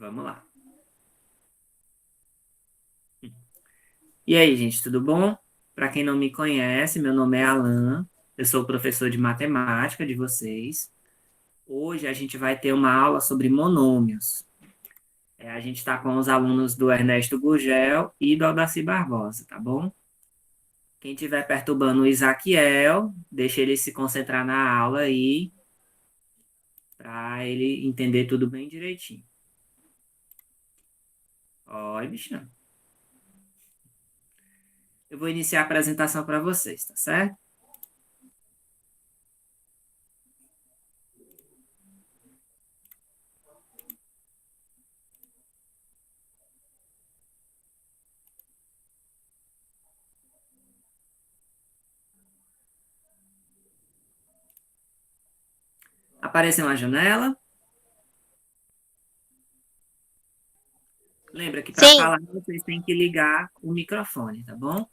Vamos lá. E aí, gente, tudo bom? Para quem não me conhece, meu nome é Alan, eu sou o professor de matemática de vocês. Hoje a gente vai ter uma aula sobre monômios. A gente está com os alunos do Ernesto Gurgel e do Aldaci Barbosa, tá bom? Quem estiver perturbando o Isaquiel, deixa ele se concentrar na aula aí, para ele entender tudo bem direitinho. Oi, bichão. Eu vou iniciar a apresentação para vocês, tá certo? Apareceu uma janela. Lembra que para Sim, falar vocês têm que ligar o microfone, tá bom?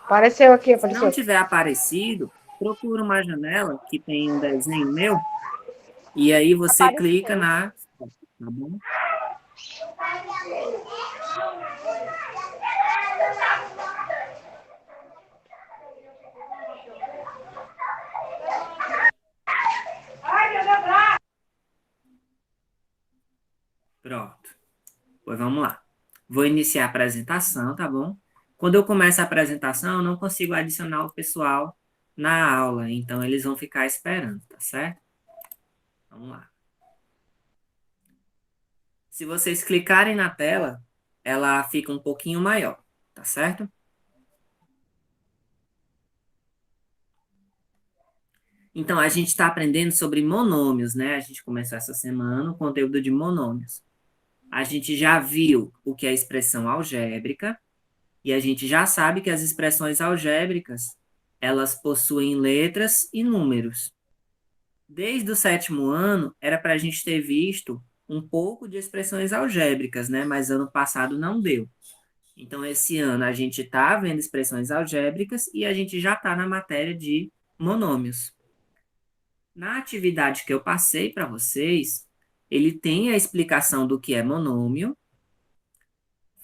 apareceu aqui, Se não apareceu. tiver aparecido, procura uma janela que tem um desenho meu e aí você clica Apareceu. na, tá bom? Pronto. Pois vamos lá. Vou iniciar a apresentação, tá bom? Quando eu começo a apresentação, eu não consigo adicionar o pessoal na aula, então eles vão ficar esperando, tá certo? Vamos lá. Se vocês clicarem na tela, ela fica um pouquinho maior, tá certo? Então, a gente está aprendendo sobre monômios, né? A gente começou essa semana o conteúdo de monômios. A gente já viu o que é expressão algébrica e a gente já sabe que as expressões algébricas, elas possuem letras e números. Desde o sétimo ano, era para a gente ter visto um pouco de expressões algébricas, né? Mas ano passado não deu. Então, esse ano a gente está vendo expressões algébricas e a gente já está na matéria de monômios. Na atividade que eu passei para vocês, ele tem a explicação do que é monômio,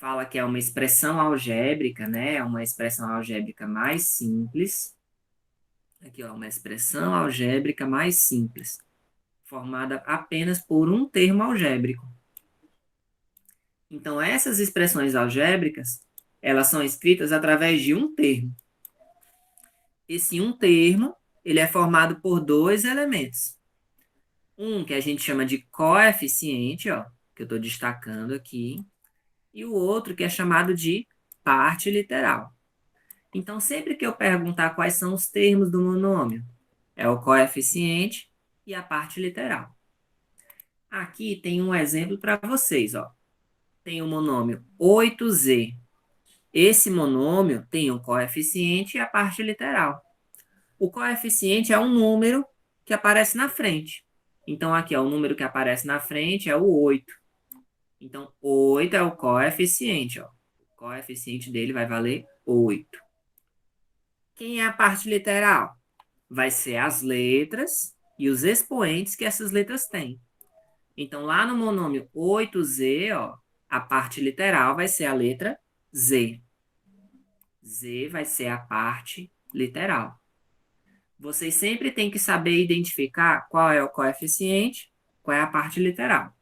fala que é uma expressão algébrica, né? É uma expressão algébrica mais simples. Aqui, ó, uma expressão algébrica mais simples, formada apenas por um termo algébrico. Então, essas expressões algébricas, elas são escritas através de um termo. Esse um termo, ele é formado por dois elementos. Um que a gente chama de coeficiente, ó, que eu estou destacando aqui, e o outro que é chamado de parte literal. Então, sempre que eu perguntar quais são os termos do monômio, é o coeficiente e a parte literal. Aqui tem um exemplo para vocês, ó. Tem o monômio 8z. Esse monômio tem um coeficiente e a parte literal. O coeficiente é um número que aparece na frente. Então, aqui, ó, o número que aparece na frente é o 8. Então, 8 é o coeficiente, ó. O coeficiente dele vai valer 8. Quem é a parte literal? Vai ser as letras e os expoentes que essas letras têm. Então, lá no monômio 8z, ó, a parte literal vai ser a letra Z. Z vai ser a parte literal. Vocês sempre têm que saber identificar qual é o coeficiente, qual é a parte literal.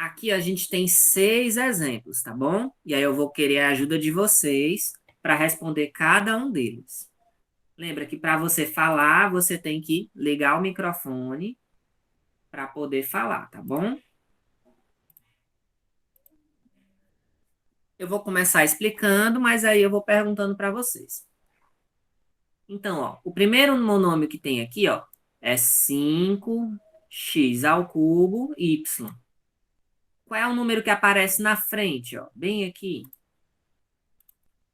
Aqui a gente tem 6 exemplos, tá bom? E aí eu vou querer a ajuda de vocês para responder cada um deles. Lembra que para você falar, você tem que ligar o microfone para poder falar, tá bom? Eu vou começar explicando, mas aí eu vou perguntando para vocês. Então, ó, o primeiro monômio que tem aqui, ó, é 5x ao cubo y. Qual é o número que aparece na frente, ó? Bem aqui.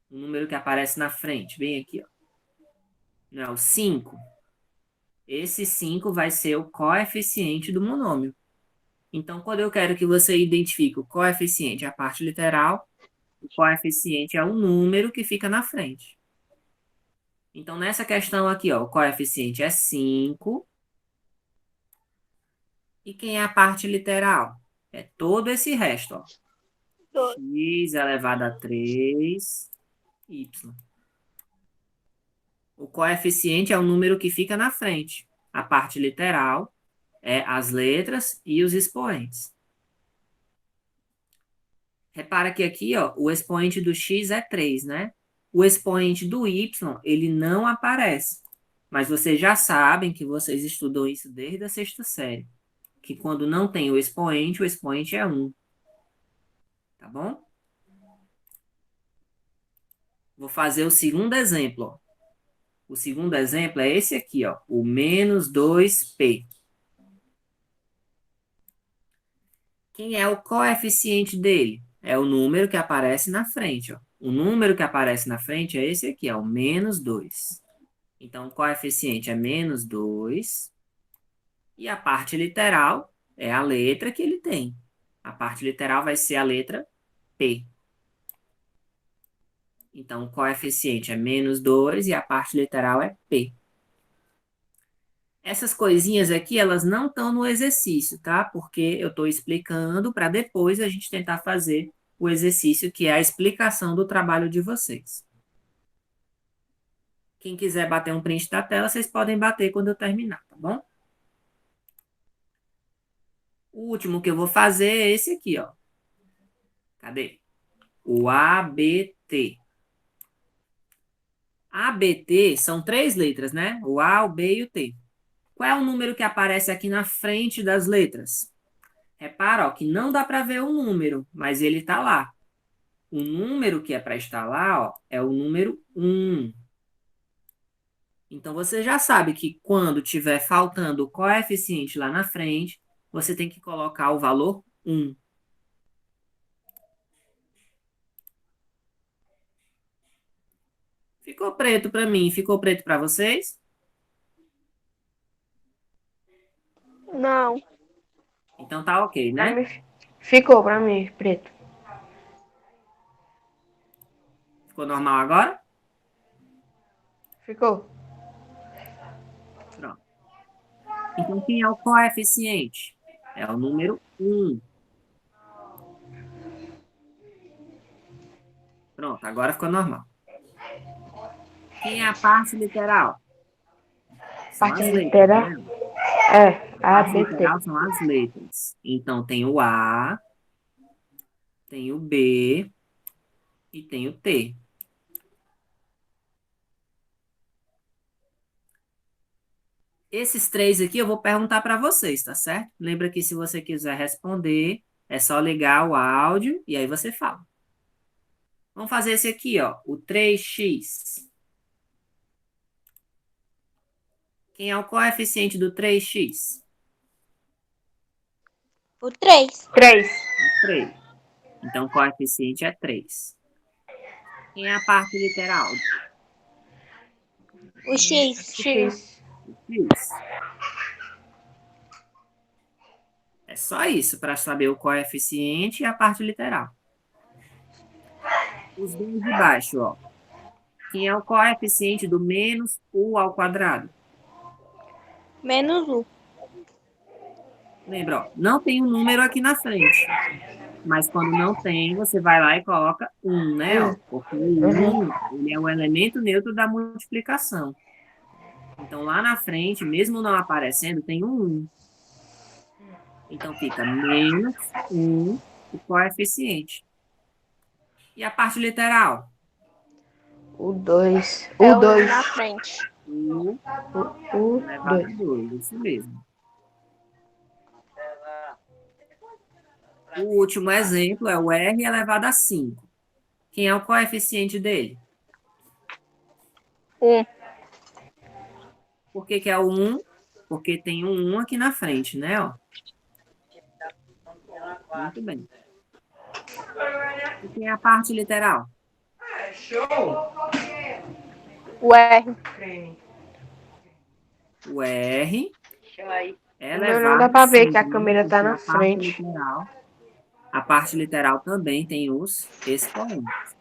O número que aparece na frente, bem aqui, ó. Não é o 5? Esse 5 vai ser o coeficiente do monômio. Então, quando eu quero que você identifique o coeficiente, a parte literal, o coeficiente é o número que fica na frente. Então, nessa questão aqui, ó, o coeficiente é 5. E quem é a parte literal? É todo esse resto, ó. X elevado a 3, y. O coeficiente é o número que fica na frente. A parte literal é as letras e os expoentes. Repara que aqui, ó, o expoente do x é 3, né? O expoente do y, ele não aparece. Mas vocês já sabem que vocês estudam isso desde a sexta série. Que quando não tem o expoente é 1. Tá bom? Vou fazer o segundo exemplo, ó. O segundo exemplo é esse aqui, ó, o menos 2p. Quem é o coeficiente dele? É o número que aparece na frente, ó. O número que aparece na frente é esse aqui, ó, o menos 2. Então, o coeficiente é menos 2. E a parte literal é a letra que ele tem. A parte literal vai ser a letra P. Então, o coeficiente é menos 2 e a parte literal é P. Essas coisinhas aqui, elas não estão no exercício, tá? Porque eu estou explicando para depois a gente tentar fazer o exercício, que é a explicação do trabalho de vocês. Quem quiser bater um print da tela, vocês podem bater quando eu terminar, tá bom? O último que eu vou fazer é esse aqui, ó. Cadê? O ABT. ABT são 3 letras, né? O A, o B e o T. Qual é o número que aparece aqui na frente das letras? Repara, ó, que não dá para ver o número, mas ele está lá. O número que é para estar lá, ó, é o número 1. Então, você já sabe que quando tiver faltando o coeficiente lá na frente, você tem que colocar o valor 1. Ficou preto para mim, ficou preto para vocês? Não. Então tá ok, Pra né? mim, ficou pra mim, preto. Ficou normal agora? Ficou. Pronto. Então, quem é o coeficiente? É o número 1. Pronto, agora ficou normal. Quem é a parte literal? São Parte as letras, literal. né? É, A parte ABT. literal são as letras. Então, tem o A, tem o B e tem o T. Esses 3 aqui eu vou perguntar para vocês, tá certo? Lembra que se você quiser responder, é só ligar o áudio e aí você fala. Vamos fazer esse aqui, ó, o 3x. Quem é o coeficiente do 3x? O 3. 3. 3. Então, o coeficiente é 3. Quem é a parte literal? O X. X. X. É só isso para saber o coeficiente e a parte literal. Os dois de baixo, ó. Quem é o coeficiente do menos u ao quadrado? Menos 1. Lembra, ó, não tem um número aqui na frente. Mas quando não tem, você vai lá e coloca 1, né? Ó, porque o 1, ele é o elemento neutro da multiplicação. Então, lá na frente, mesmo não aparecendo, tem um 1. Então, fica menos 1 o coeficiente. E a parte literal? O 2. É O o 2. na frente. U O elevado a 2. 2, isso mesmo. O último exemplo é o R elevado a 5. Quem é o coeficiente dele? 1. Por que que é o 1? Porque tem um 1 aqui na frente, né? Ó. Muito bem. E quem é a parte literal? O R. O R é O meu não elevado dá a pra ver 5, que a né? câmera tá Porque na frente. A parte literal também tem os expoentes.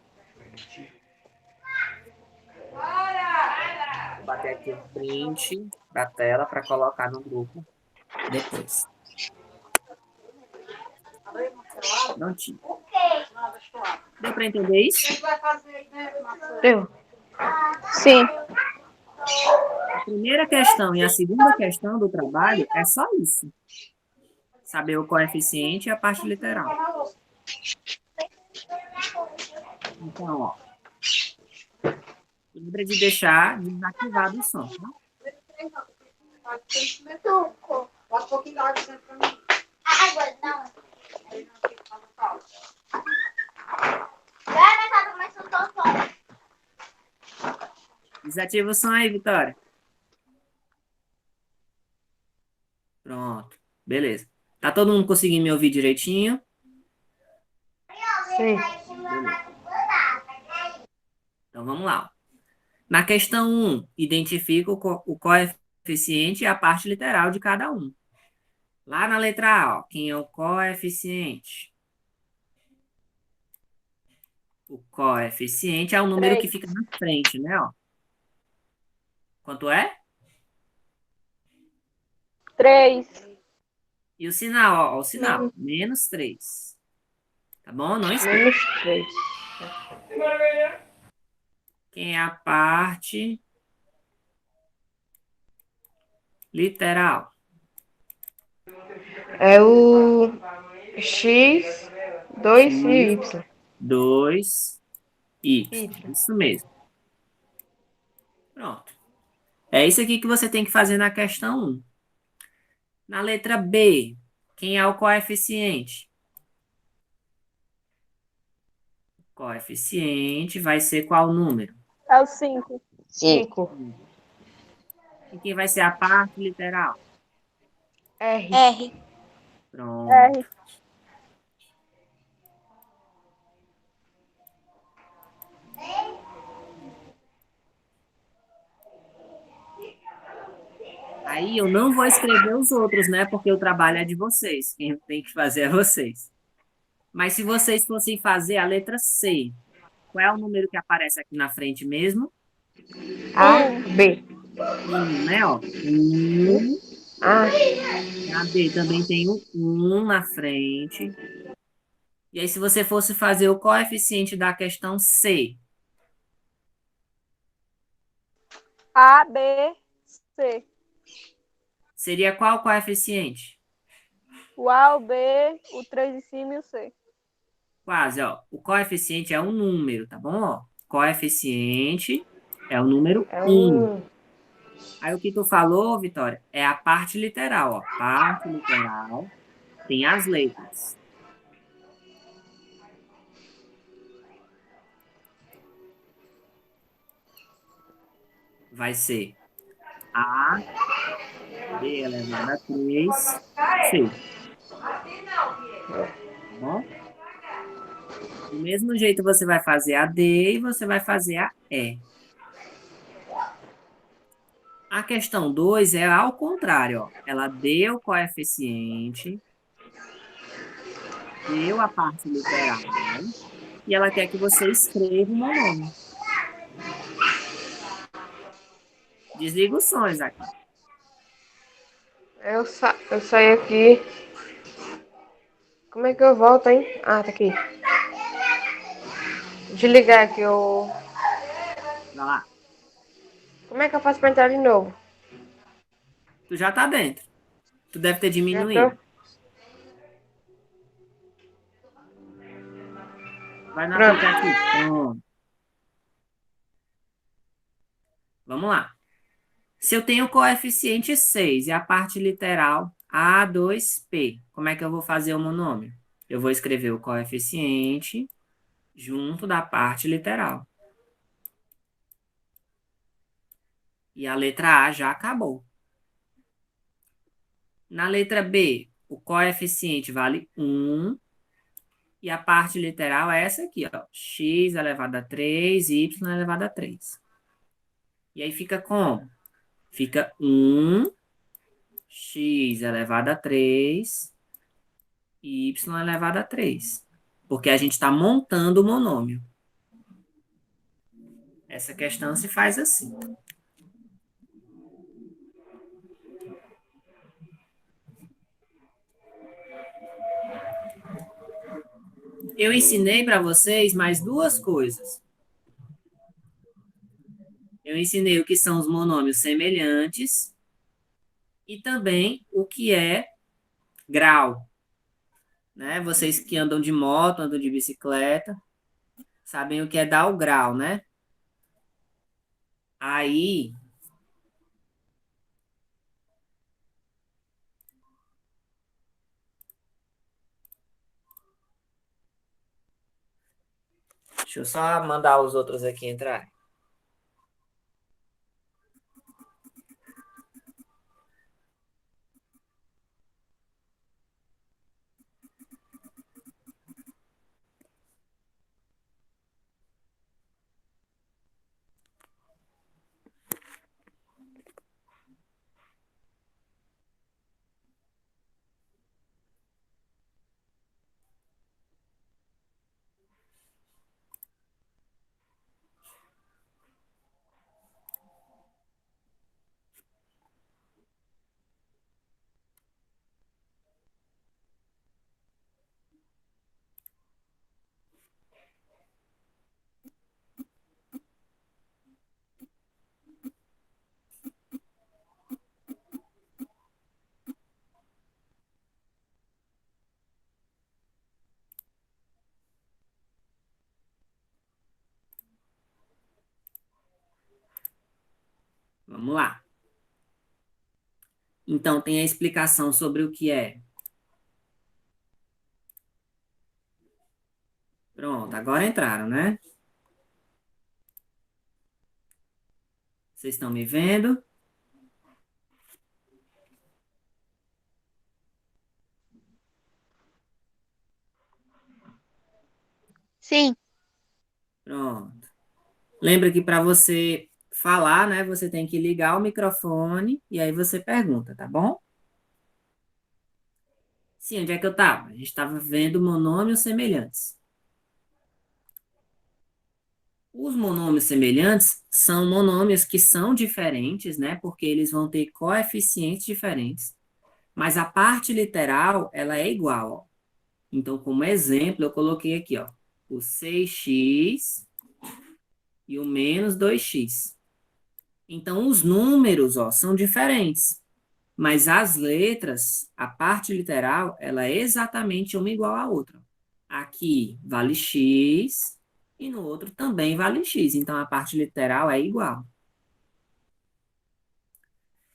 bater aqui um print da tela para colocar no grupo depois. Prontinho. Deu para entender isso? Deu. Sim. A primeira questão e a segunda questão do trabalho é só isso. Saber o coeficiente e a parte literal. Então, ó. Lembra de deixar desativado o som, tá? Bota um pouquinho de água dentro pra mim. Água, não. Vai, tá começando o som. Desativa o som aí, Vitória. Pronto. Beleza. Tá todo mundo conseguindo me ouvir direitinho? Sim. Então, vamos lá. Na questão 1, identifica o coeficiente e a parte literal de cada um. Lá na letra A, ó, quem é o coeficiente? O coeficiente é o número que fica na frente, né? Ó. Quanto é? 3. E o sinal, ó, o sinal. Menos 3. Tá bom? Não esqueça. Menos 3. Quem é a parte literal? É o X, 2 e Y. 2, Y. Y. Isso mesmo. Pronto. É isso aqui que você tem que fazer na questão 1. Na letra B, quem é o coeficiente? O coeficiente vai ser qual número? É o 5. 5. E quem vai ser a parte literal? R. R. Pronto. R. Aí eu não vou escrever os outros, né? Porque o trabalho é de vocês. Quem tem que fazer é vocês. Mas se vocês fossem fazer a letra C, qual é o número que aparece aqui na frente mesmo? A, B. 1, né? Ó. 1. A, Na B também tem o 1 na frente. E aí, se você fosse fazer o coeficiente da questão C, A, B, C. seria qual coeficiente? O A, o B, o 3 em cima e o C. Quase, ó. O coeficiente é um número, tá bom? Ó, coeficiente é o número é 1. um. Aí o que tu falou, Vitória, é a parte literal, ó. Parte literal tem as letras. Vai ser A, B elevado a 3, C. Tá bom? Do mesmo jeito você vai fazer a D e você vai fazer a E. A questão 2 é ao contrário, ó. Ela deu o coeficiente, deu a parte literal, e ela quer que você escreva o monômio. Desliga os sons aqui. Eu saí aqui. Como é que eu volto, hein? Ah, tá aqui. Desligar aqui o. Vai lá. Como é que eu faço pra entrar de novo? Tu já tá dentro. Tu deve ter Já diminuído. tô? Vai no Pronto. aplicativo. Pronto. Vamos lá. Se eu tenho o coeficiente 6 e a parte literal A2P, como é que eu vou fazer o monômio? Eu vou escrever o coeficiente junto da parte literal. E a letra A já acabou. Na letra B, o coeficiente vale 1 e a parte literal é essa aqui, ó. X elevado a 3, Y elevado a 3. E aí fica como? Fica 1, x elevado a 3, y elevado a 3. Porque a gente está montando o monômio. Essa questão se faz assim. Eu ensinei para vocês mais duas coisas. Eu ensinei o que são os monômios semelhantes e também o que é grau, né? Vocês que andam de moto, andam de bicicleta, sabem o que é dar o grau, né? Aí, deixa eu só mandar os outros aqui entrar. Vamos lá. Então, tem a explicação sobre o que é. Pronto, agora entraram, né? Vocês estão me vendo? Sim. Pronto. Lembra que para você falar, né, você tem que ligar o microfone e aí você pergunta, tá bom? Sim, onde é que eu estava? A gente estava vendo monômios semelhantes. Os monômios semelhantes são monômios que são diferentes, né, porque eles vão ter coeficientes diferentes, mas a parte literal, ela é igual, ó. Então, como exemplo, eu coloquei aqui, ó, o 6x e o menos 2x. Então, os números, ó, são diferentes. Mas as letras, a parte literal, ela é exatamente uma igual à outra. Aqui vale x e no outro também vale x. Então, a parte literal é igual.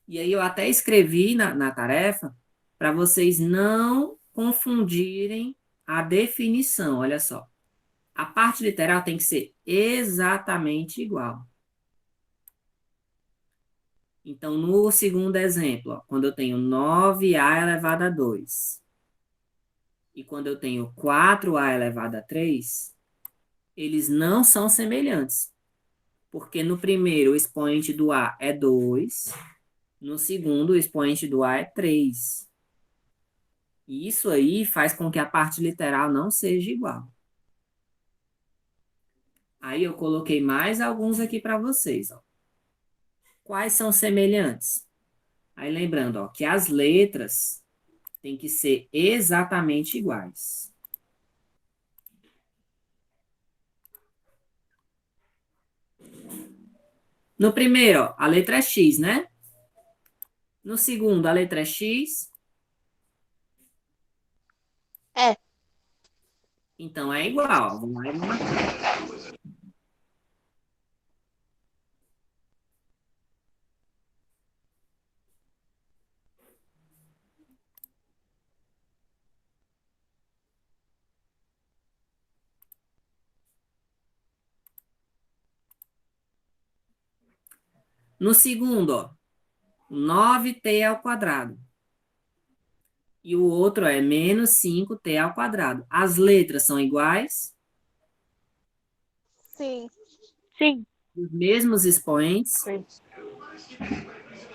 E aí eu até escrevi na tarefa para vocês não confundirem a definição. Olha só. A parte literal tem que ser exatamente igual. Então, no segundo exemplo, ó, quando eu tenho 9a elevado a 2 e quando eu tenho 4a elevado a 3, eles não são semelhantes. Porque no primeiro o expoente do a é 2, no segundo o expoente do a é 3. E isso aí faz com que a parte literal não seja igual. Aí eu coloquei mais alguns aqui para vocês. Ó. Quais são semelhantes? Aí lembrando, ó, que as letras têm que ser exatamente iguais. No primeiro, ó, a letra é X, né? No segundo, a letra é X. É. Então é igual. Ó. Vamos lá e vamos marcar. No segundo, ó, 9t ao quadrado. E o outro é menos 5t ao quadrado. As letras são iguais? Sim. Sim. Os mesmos expoentes? Sim.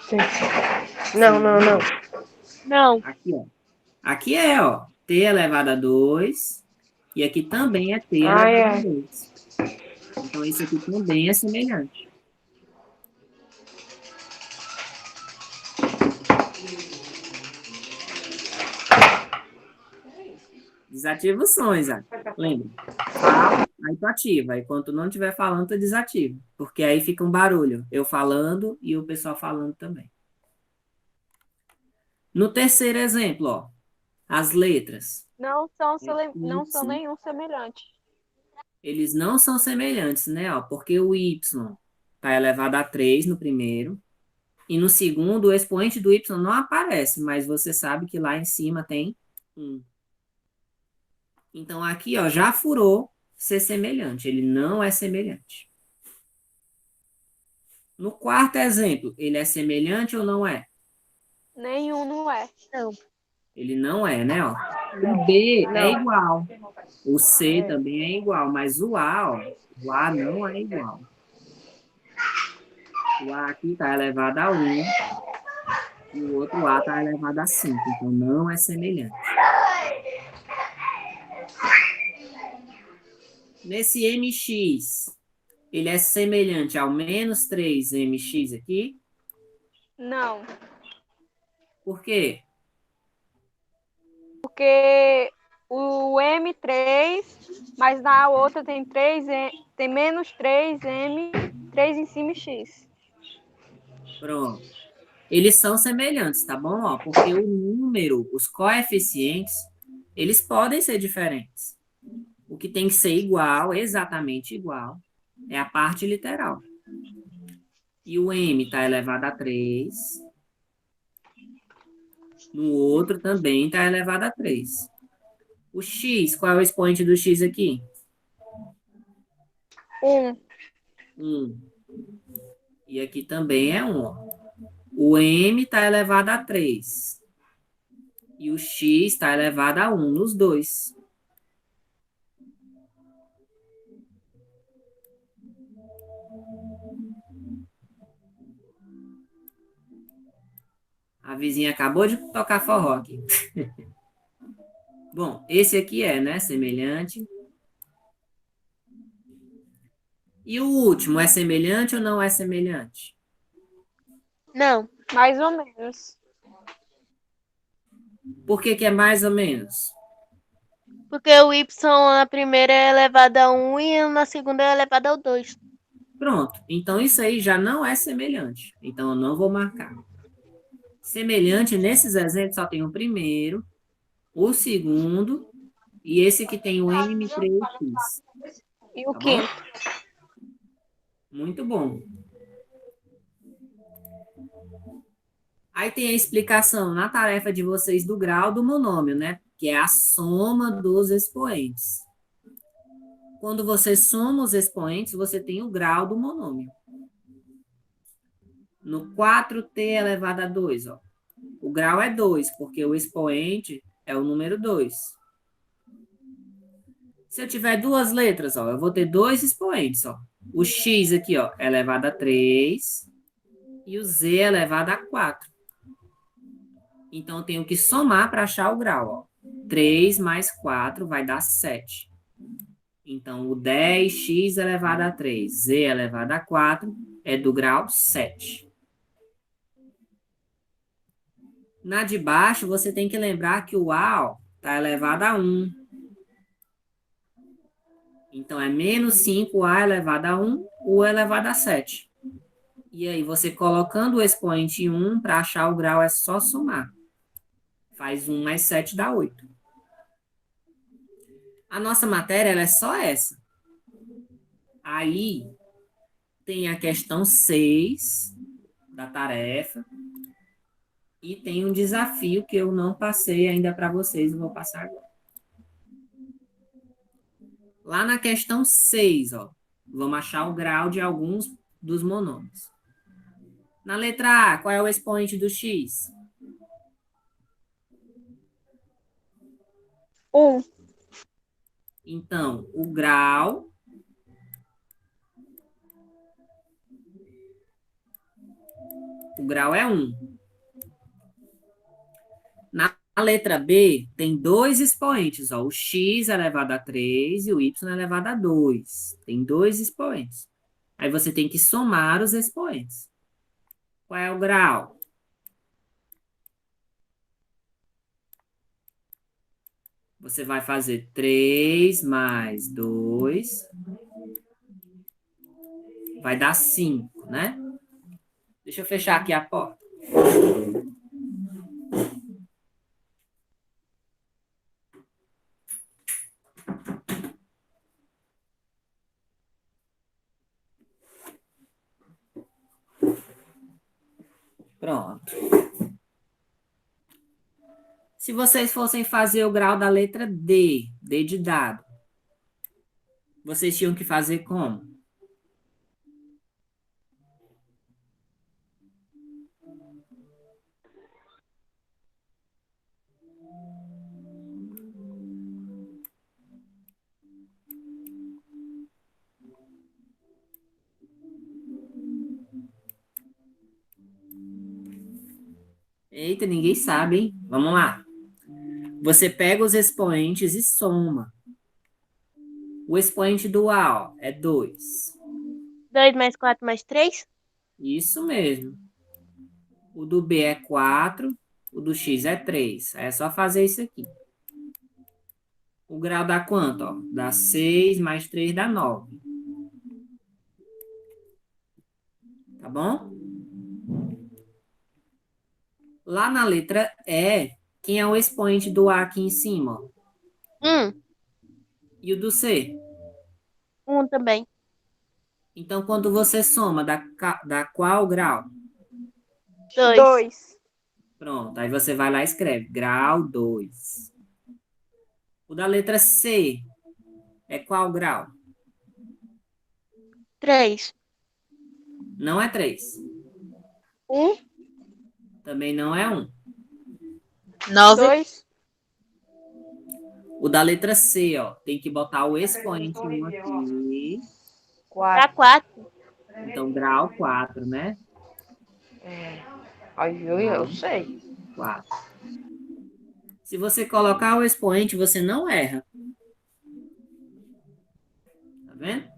Sim. Não, não, não. Não. Aqui, ó. Aqui é, ó, t elevado a 2. E aqui também é t Ah, elevado a é. 2. Então, isso aqui também é semelhante. Desativa o som, Isaac. Lembra? Fala, aí tu ativa. Aí quando tu não estiver falando, tu desativa. Porque aí fica um barulho. Eu falando e o pessoal falando também. No terceiro exemplo, ó. As letras. Não são Y. nenhum semelhante. Eles não são semelhantes, né? Ó, porque o Y está elevado a 3 no primeiro. E no segundo, o expoente do Y não aparece, mas você sabe que lá em cima tem 1. Então, aqui, ó, já furou ser semelhante. Ele não é semelhante. No quarto exemplo, ele é semelhante ou não é? Nenhum não é. Não. Ele não é, né? Ó. O B é Não. igual. O C É. também é igual, mas o A, ó, o A não é igual. O A aqui está elevado a 1 e o outro A está elevado a 5. Então, não é semelhante. Nesse MX, ele é semelhante ao menos 3mx aqui? Não. Por quê? Porque o M3, mas na outra tem tem menos 3M, 3 em cima e X. Pronto. Eles são semelhantes, tá bom? Ó, porque o número, os coeficientes, eles podem ser diferentes. O que tem que ser igual, exatamente igual, é a parte literal. E o M está elevado a 3. No outro também está elevado a 3. O X, qual é o expoente do X aqui? 1. 1. E aqui também é 1. Ó. O M está elevado a 3. E o X está elevado a 1 nos dois. A vizinha acabou de tocar forró aqui. Bom, esse aqui é, né? Semelhante. E o último, é semelhante ou não é semelhante? Não. Mais ou menos. Por que que é mais ou menos? Porque o Y na primeira é elevado a 1 e na segunda é elevado ao 2. Pronto. Então, isso aí já não é semelhante. Então, eu não vou marcar. Semelhante, nesses exemplos, só tem o primeiro, o segundo e esse que tem o M3X. E o Tá bom? quinto? Muito bom. Aí tem a explicação na tarefa de vocês do grau do monômio, né? Que é a soma dos expoentes. Quando você soma os expoentes, você tem o grau do monômio. No 4t elevado a 2, ó. O grau é 2, porque o expoente é o número 2. Se eu tiver duas letras, ó, eu vou ter dois expoentes, ó. O x aqui, ó, é elevado a 3 e o z é elevado a 4. Então, eu tenho que somar para achar o grau, ó. 3 mais 4 vai dar 7. Então, o 10x elevado a 3, z elevado a 4, é do grau 7. Na de baixo, você tem que lembrar que o A está elevado a 1. Então, é menos 5A elevado a 1, U elevado a 7. E aí, você colocando o expoente em 1, para achar o grau é só somar. Faz 1 mais 7 dá 8. A nossa matéria ela é só essa. Aí, tem a questão 6 da tarefa. E tem um desafio que eu não passei ainda para vocês, eu vou passar agora. Lá na questão 6, ó, vamos achar o grau de alguns dos monômios. Na letra A, qual é o expoente do x? 1. Então, o grau é 1. Na letra B, tem dois expoentes, ó, o x elevado a 3 e o y elevado a 2. Tem dois expoentes. Aí você tem que somar os expoentes. Qual é o grau? Você vai fazer 3 mais 2. Vai dar 5, né? Deixa eu fechar aqui a porta. Pronto. Se vocês fossem fazer o grau da letra D, D de dado, vocês tinham que fazer como? Eita, ninguém sabe, hein? Vamos lá. Você pega os expoentes e soma. O expoente do A, ó, é 2. 2 mais 4 mais 3? Isso mesmo. O do B é 4. O do X é 3. Aí é só fazer isso aqui. O grau dá quanto? Ó? Dá 6 mais 3 dá 9. Tá bom? Lá na letra E, quem é o expoente do A aqui em cima? Ó? 1. E o do C? 1 também. Então, quando você soma, dá qual grau? 2. 2. Pronto, aí você vai lá e escreve grau 2. O da letra C é qual grau? 3. Não é 3. 1. Também não é 1. 9. 2. O da letra C, ó, tem que botar o expoente 1 aqui. Dá 4. Então, grau 4, né? Ai, eu sei. 4. Se você colocar o expoente, você não erra. Tá vendo?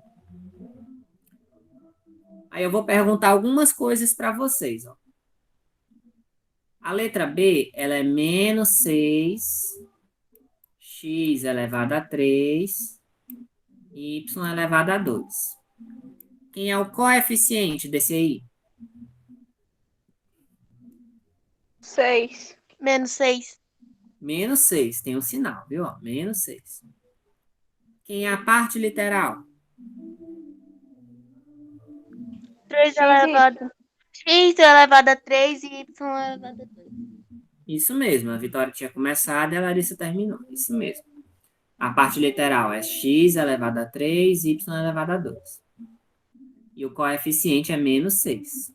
Aí eu vou perguntar algumas coisas para vocês, ó. A letra B, ela é menos 6, x elevado a 3, y elevado a 2. Quem é o coeficiente desse aí? 6. Menos 6. Menos 6, tem um sinal, viu? Ó, menos 6. Quem é a parte literal? 3 X, elevado. X elevado a 3 e y elevado a 2. Isso mesmo, a Vitória tinha começado e a Larissa terminou. Isso mesmo. A parte literal é x elevado a 3, y elevado a 2. E o coeficiente é menos 6.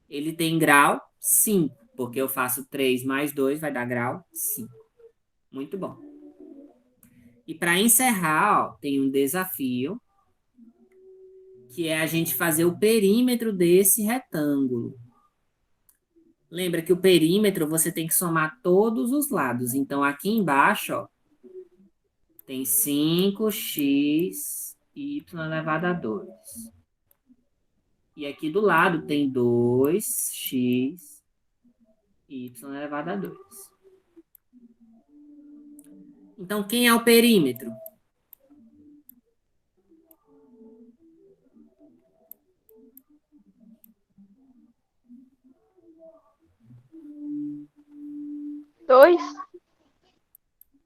Ele tem grau 5, porque eu faço 3 mais 2 vai dar grau 5. Muito bom. E para encerrar, ó, tem um desafio, que é a gente fazer o perímetro desse retângulo. Lembra que o perímetro você tem que somar todos os lados. Então, aqui embaixo, ó, tem 5x y elevado a 2. E aqui do lado tem 2x y elevado a 2. Então, quem é o perímetro? Dois.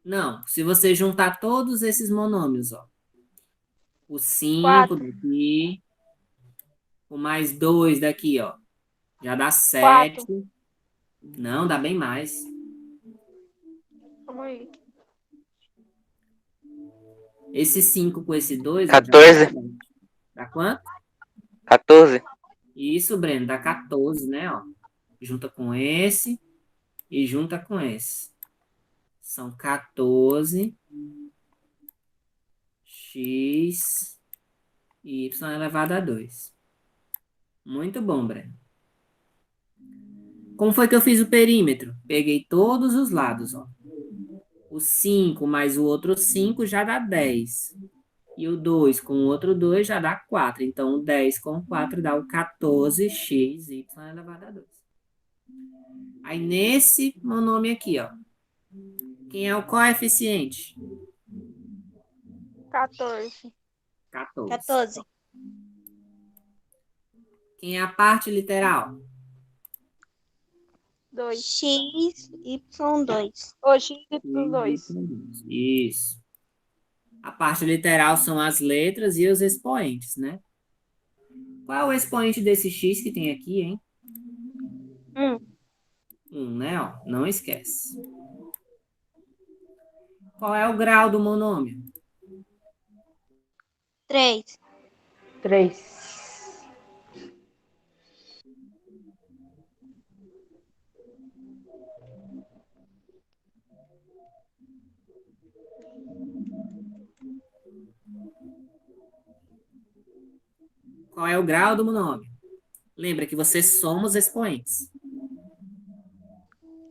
Não, se você juntar todos esses monômios, ó. O 5 4. daqui, o mais 2 daqui, ó. Já dá 4. 7. Não, dá bem mais. Calma aí. Esse 5 com esse 2, ó, já dá 14. 7. Dá quanto? 14. Isso, Breno, dá 14, né? Ó. Junta com esse e junta com esse. São 14 x y elevado a 2. Muito bom, Breno. Como foi que eu fiz o perímetro? Peguei todos os lados, ó. O 5 mais o outro 5 já dá 10. E o 2 com o outro 2 já dá 4. Então, o 10 com 4 dá o 14x y elevado a 2. Aí, nesse monômio aqui, ó. Quem é o coeficiente? 14. 14. 14. Quem é a parte literal? 2. X, Y, 2. Ou X y 2. Isso. A parte literal são as letras e os expoentes, né? Qual é o expoente desse x que tem aqui, hein? 1, né? Ó, não esquece. Qual é o grau do monômio? 3. 3. Qual é o grau do monômio? Lembra que você soma os expoentes.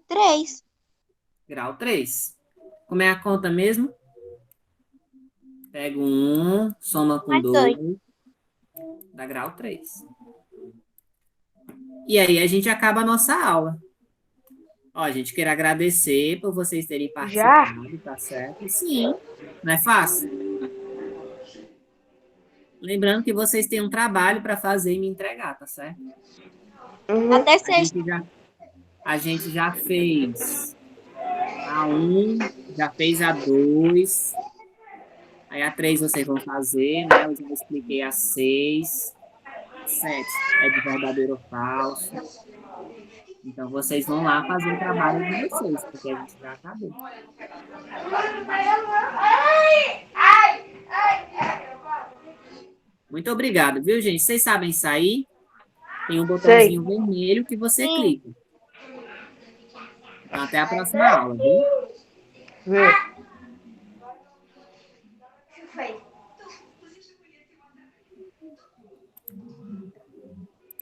3. Grau 3. Como é a conta mesmo? Pega um 1, soma com Mais 2. 2, dá grau 3. E aí a gente acaba a nossa aula. Ó, a gente quer agradecer por vocês terem Já? participado, tá certo? Sim, não é fácil? Lembrando que vocês têm um trabalho para fazer e me entregar, tá certo? Até A sexta. gente já fez a 1, já fez a 2, aí a 3 vocês vão fazer, né? Eu já expliquei a 6, 7 é de verdadeiro ou falso. Então, vocês vão lá fazer o trabalho de vocês, porque a gente já acabou. Muito obrigado, viu, gente? Vocês sabem sair? Tem um botãozinho vermelho que você Sim. clica. Então, até a próxima aula, viu? Vê.